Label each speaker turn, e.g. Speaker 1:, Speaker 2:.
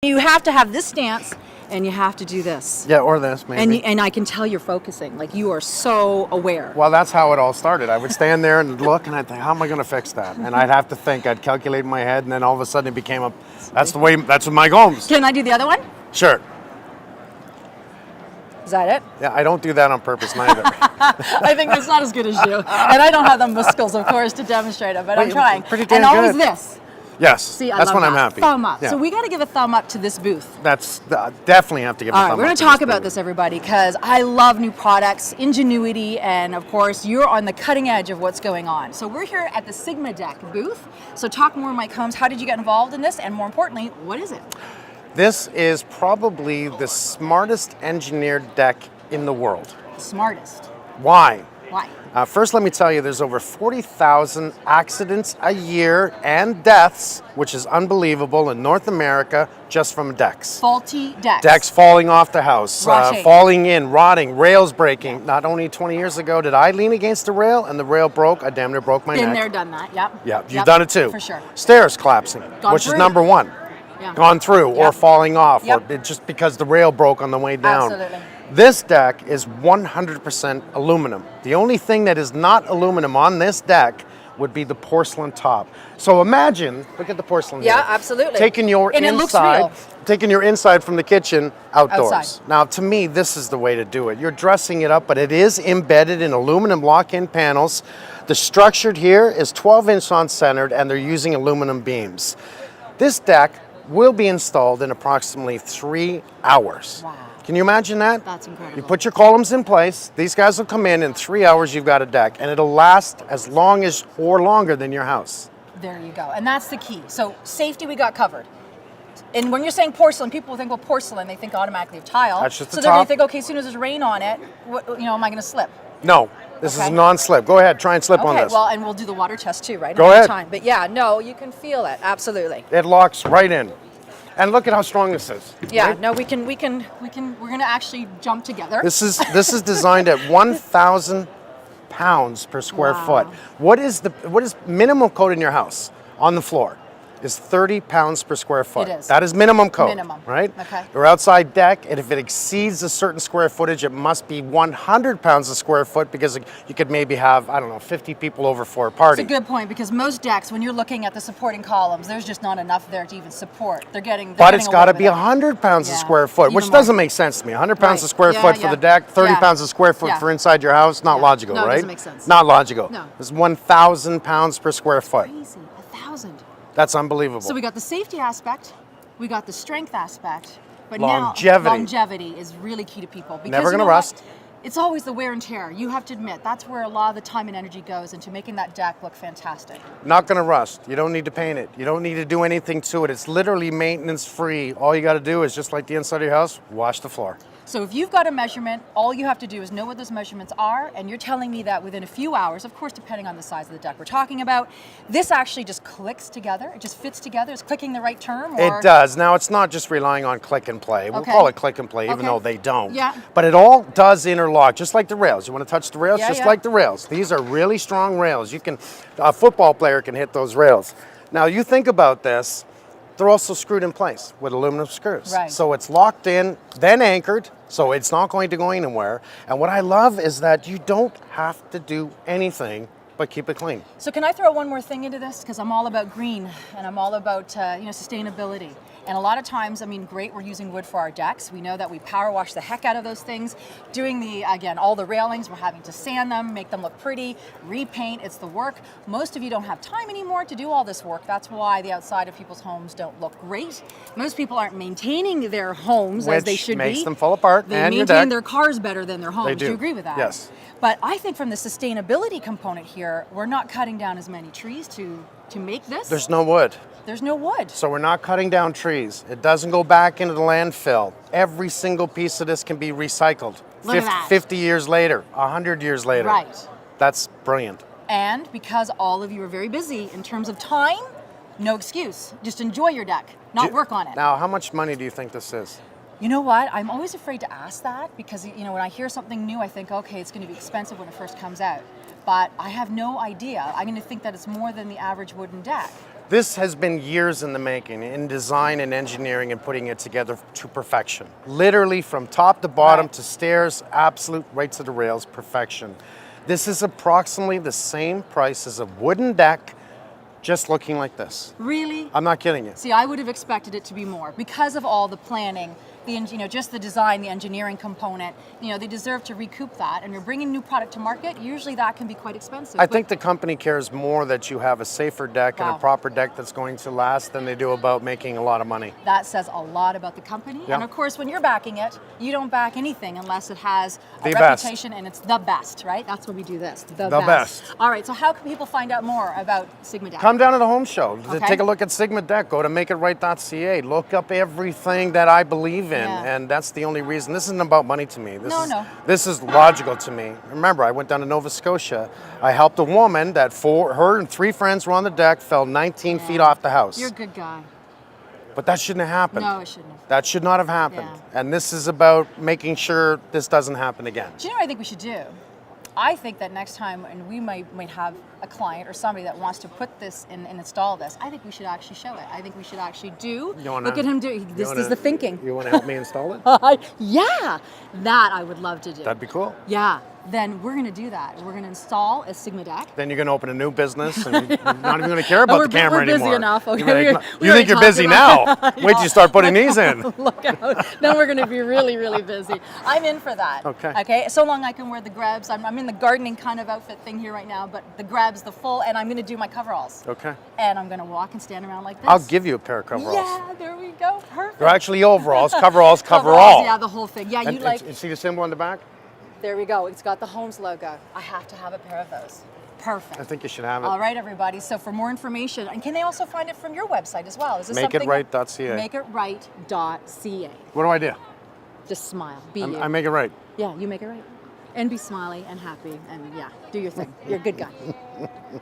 Speaker 1: You have to have this stance, and you have to do this.
Speaker 2: Yeah, or this, maybe.
Speaker 1: And I can tell you're focusing. Like, you are so aware.
Speaker 2: Well, that's how it all started. I would stand there and look, and I'd think, how am I going to fix that? And I'd have to think. I'd calculate in my head, and then all of a sudden it became a, that's what Mike Holmes.
Speaker 1: Can I do the other one?
Speaker 2: Sure.
Speaker 1: Is that it?
Speaker 2: Yeah, I don't do that on purpose neither.
Speaker 1: I think that's not as good as you. And I don't have the muscles, of course, to demonstrate it, but I'm trying.
Speaker 2: Pretty damn
Speaker 1: and always
Speaker 2: good.
Speaker 1: this.
Speaker 2: Yes,
Speaker 1: See, I
Speaker 2: that's
Speaker 1: love
Speaker 2: when
Speaker 1: that.
Speaker 2: I'm happy.
Speaker 1: Thumb up.
Speaker 2: Yeah.
Speaker 1: So we got to give a thumb up to this booth.
Speaker 2: That's definitely have to give a
Speaker 1: All
Speaker 2: thumb
Speaker 1: right,
Speaker 2: up.
Speaker 1: we're going to talk about this, everybody, because I love new products, ingenuity, and of course, you're on the cutting edge of what's going on. So we're here at the Sigma Deck booth. So talk more, Mike Holmes. How did you get involved in this? And more importantly, what is it?
Speaker 2: This is probably the smartest engineered deck in the world.
Speaker 1: The smartest.
Speaker 2: Why?
Speaker 1: Why?
Speaker 2: First, let me tell you, there's over 40,000 accidents a year and deaths, which is unbelievable, in North America just from decks.
Speaker 1: Faulty decks.
Speaker 2: Decks falling off the house,
Speaker 1: Rotting.
Speaker 2: falling in, rotting, rails breaking. Not only 20 years ago did I lean against a rail and the rail broke, I damn near broke my neck.
Speaker 1: Been there, done that. Yep.
Speaker 2: Yeah, you've
Speaker 1: Yep.
Speaker 2: done it too.
Speaker 1: For sure.
Speaker 2: Stairs collapsing,
Speaker 1: Gone
Speaker 2: which
Speaker 1: through.
Speaker 2: is number one.
Speaker 1: Yeah.
Speaker 2: Gone through or
Speaker 1: Yep.
Speaker 2: falling off,
Speaker 1: Yep.
Speaker 2: or just because the rail broke on the way down.
Speaker 1: Absolutely.
Speaker 2: This deck is 100% aluminum. The only thing that is not aluminum on this deck would be the porcelain top. So imagine, look at the porcelain
Speaker 1: Yeah,
Speaker 2: here.
Speaker 1: absolutely.
Speaker 2: Taking your
Speaker 1: And it looks
Speaker 2: inside,
Speaker 1: real.
Speaker 2: taking your inside from the kitchen outdoors.
Speaker 1: Outside.
Speaker 2: Now, to me, this is the way to do it. You're dressing it up, but it is embedded in aluminum lock-in panels. The structure here is 12-inch on-centered, and they're using aluminum beams. This deck will be installed in approximately 3 hours.
Speaker 1: Wow.
Speaker 2: Can you imagine that?
Speaker 1: That's incredible.
Speaker 2: You put your columns in place, these guys will come in 3 hours you've got a deck, and it'll last as long as or longer than your house.
Speaker 1: There you go. And that's the key. So safety we got covered. And when you're saying porcelain, people think, well, porcelain, they think automatically of tile.
Speaker 2: That's just the
Speaker 1: so they're going
Speaker 2: top.
Speaker 1: to think, okay, as soon as there's rain on it, am I going to slip?
Speaker 2: No, this is
Speaker 1: Okay.
Speaker 2: a non-slip. Go ahead, try and slip on
Speaker 1: Okay,
Speaker 2: this.
Speaker 1: well, and we'll do the water test too, right?
Speaker 2: Go
Speaker 1: Another
Speaker 2: ahead.
Speaker 1: Time. But yeah, no, you can feel it. Absolutely.
Speaker 2: It locks right in. And look at how strong this is.
Speaker 1: Yeah,
Speaker 2: right?
Speaker 1: no, we're going to actually jump together.
Speaker 2: This is designed at 1,000 pounds per square
Speaker 1: Wow.
Speaker 2: foot. What is minimum code in your house on the floor? Is 30 pounds per square foot.
Speaker 1: It is.
Speaker 2: That is minimum code.
Speaker 1: Minimum.
Speaker 2: Right?
Speaker 1: Okay.
Speaker 2: Your outside deck, and if it exceeds a certain square footage, it must be 100 pounds a square foot, because you could maybe have, 50 people over for a party.
Speaker 1: It's a good point, because most decks, when you're looking at the supporting columns, there's just not enough there to even support.
Speaker 2: But it's got to be 100 pounds a
Speaker 1: Yeah,
Speaker 2: square foot, which
Speaker 1: even more.
Speaker 2: doesn't make sense to me. 100 pounds
Speaker 1: Right.
Speaker 2: a square
Speaker 1: Yeah,
Speaker 2: foot for
Speaker 1: yeah.
Speaker 2: the deck, 30
Speaker 1: Yeah.
Speaker 2: pounds a square foot
Speaker 1: Yeah.
Speaker 2: for inside your house. Not
Speaker 1: Yeah.
Speaker 2: logical,
Speaker 1: No, it
Speaker 2: right?
Speaker 1: doesn't make sense.
Speaker 2: Not logical.
Speaker 1: No.
Speaker 2: It's 1,000 pounds per square foot.
Speaker 1: Crazy, 1,000.
Speaker 2: That's unbelievable.
Speaker 1: So we got the safety aspect, we got the strength aspect, but
Speaker 2: Longevity.
Speaker 1: now longevity is really key to people. Because
Speaker 2: Never
Speaker 1: you
Speaker 2: gonna
Speaker 1: know what?
Speaker 2: rust.
Speaker 1: It's always the wear and tear. You have to admit, that's where a lot of the time and energy goes into making that deck look fantastic.
Speaker 2: Not going to rust. You don't need to paint it. You don't need to do anything to it. It's literally maintenance free. All you got to do is, just like the inside of your house, wash the floor.
Speaker 1: So if you've got a measurement, all you have to do is know what those measurements are, and you're telling me that within a few hours, of course, depending on the size of the deck we're talking about, this actually just clicks together. It just fits together. Is clicking the right term? Or?
Speaker 2: It does. Now, it's not just relying on click and play. We'll
Speaker 1: Okay.
Speaker 2: call it click and play, even
Speaker 1: Okay.
Speaker 2: though they don't.
Speaker 1: Yeah.
Speaker 2: But it all does interlock, just like the rails. You want to touch the rails?
Speaker 1: Yeah,
Speaker 2: Just
Speaker 1: yeah.
Speaker 2: like the rails. These are really strong rails. A football player can hit those rails. Now, you think about this, they're also screwed in place with aluminum screws.
Speaker 1: Right.
Speaker 2: So it's locked in, then anchored, so it's not going to go anywhere. And what I love is that you don't have to do anything but keep it clean.
Speaker 1: So can I throw one more thing into this? Because I'm all about green and I'm all about sustainability. And a lot of times, great, we're using wood for our decks. We know that we power wash the heck out of those things. Doing all the railings, we're having to sand them, make them look pretty, repaint, it's the work. Most of you don't have time anymore to do all this work. That's why the outside of people's homes don't look great. Most people aren't maintaining their homes as they
Speaker 2: Which
Speaker 1: should
Speaker 2: makes
Speaker 1: be.
Speaker 2: them fall apart,
Speaker 1: They
Speaker 2: and your
Speaker 1: maintain
Speaker 2: deck.
Speaker 1: their cars better than their homes.
Speaker 2: They do.
Speaker 1: You agree with that?
Speaker 2: Yes.
Speaker 1: But I think from the sustainability component here, we're not cutting down as many trees to make this.
Speaker 2: There's no wood.
Speaker 1: There's no wood.
Speaker 2: So we're not cutting down trees. It doesn't go back into the landfill. Every single piece of this can be recycled.
Speaker 1: Look at that.
Speaker 2: 50 years later, 100 years later.
Speaker 1: Right.
Speaker 2: That's brilliant.
Speaker 1: And because all of you are very busy in terms of time, no excuse. Just enjoy your deck, not work on it.
Speaker 2: Now, how much money do you think this is?
Speaker 1: You know what? I'm always afraid to ask that because, when I hear something new, I think, okay, it's going to be expensive when it first comes out. But I have no idea. I'm going to think that it's more than the average wooden deck.
Speaker 2: This has been years in the making, in design and engineering and putting it together to perfection. Literally from top to bottom
Speaker 1: Right.
Speaker 2: to stairs, absolute right to the rails, perfection. This is approximately the same price as a wooden deck, just looking like this.
Speaker 1: Really?
Speaker 2: I'm not kidding you.
Speaker 1: See, I would have expected it to be more because of all the planning, just the design, the engineering component. They deserve to recoup that. And you're bringing new product to market. Usually, that can be quite expensive.
Speaker 2: I think the company cares more that you have a safer deck and
Speaker 1: Wow.
Speaker 2: a proper deck that's going to last than they do about making a lot of money.
Speaker 1: That says a lot about the company.
Speaker 2: Yeah.
Speaker 1: And of course, when you're backing it, you don't back anything unless it has a
Speaker 2: The best.
Speaker 1: reputation and it's the best, right? That's when we do this. The
Speaker 2: best.
Speaker 1: All right. So how can people find out more about Sigma Deck?
Speaker 2: Come down to the home show.
Speaker 1: Okay.
Speaker 2: Take a look at Sigma Deck. Go to makeitright.ca. Look up everything that I believe in.
Speaker 1: Yeah.
Speaker 2: And that's the only reason. This isn't about money to me.
Speaker 1: No.
Speaker 2: This is logical to me. Remember, I went down to Nova Scotia. I helped a woman that her and 3 friends were on the deck, fell 19 feet off the house.
Speaker 1: You're a good guy.
Speaker 2: But that shouldn't have happened.
Speaker 1: No, it shouldn't have.
Speaker 2: That should not have happened.
Speaker 1: Yeah.
Speaker 2: And this is about making sure this doesn't happen again.
Speaker 1: Do you know what I think we should do? I think that next time, and we might have a client or somebody that wants to put this in and install this, I think we should actually show it. I think we should actually look at him do. This is the thinking.
Speaker 2: You want to help me install it?
Speaker 1: Yeah, that I would love to do.
Speaker 2: That'd be cool.
Speaker 1: Yeah, then we're going to do that. We're going to install a Sigma Deck.
Speaker 2: Then you're going to open a new business and you're not even going to care about the camera
Speaker 1: we're busy
Speaker 2: anymore.
Speaker 1: enough. Okay,
Speaker 2: You think you're busy now? Wait till you start putting these in.
Speaker 1: Look out. Then we're going to be really, really busy. I'm in for that.
Speaker 2: Okay.
Speaker 1: Okay, so long I can wear the Grebs. I'm in the gardening kind of outfit thing here right now, but the Grebs, the full, and I'm going to do my coveralls.
Speaker 2: Okay.
Speaker 1: And I'm going to walk and stand around like this.
Speaker 2: I'll give you a pair of coveralls.
Speaker 1: Yeah, there we go. Perfect.
Speaker 2: They're actually overalls. Coveralls cover all.
Speaker 1: Yeah, the whole thing. Yeah, you
Speaker 2: And see the symbol on the back?
Speaker 1: There we go. It's got the Holmes logo. I have to have a pair of those. Perfect.
Speaker 2: I think you should have it.
Speaker 1: All right, everybody. So for more information, and can they also find it from your website as well? Is this
Speaker 2: MakeItRight.ca.
Speaker 1: MakeItRight.ca.
Speaker 2: What do I do?
Speaker 1: Just smile. Be you.
Speaker 2: I make it right.
Speaker 1: Yeah, you make it right. And be smiley and happy and yeah, do your thing. You're a good guy.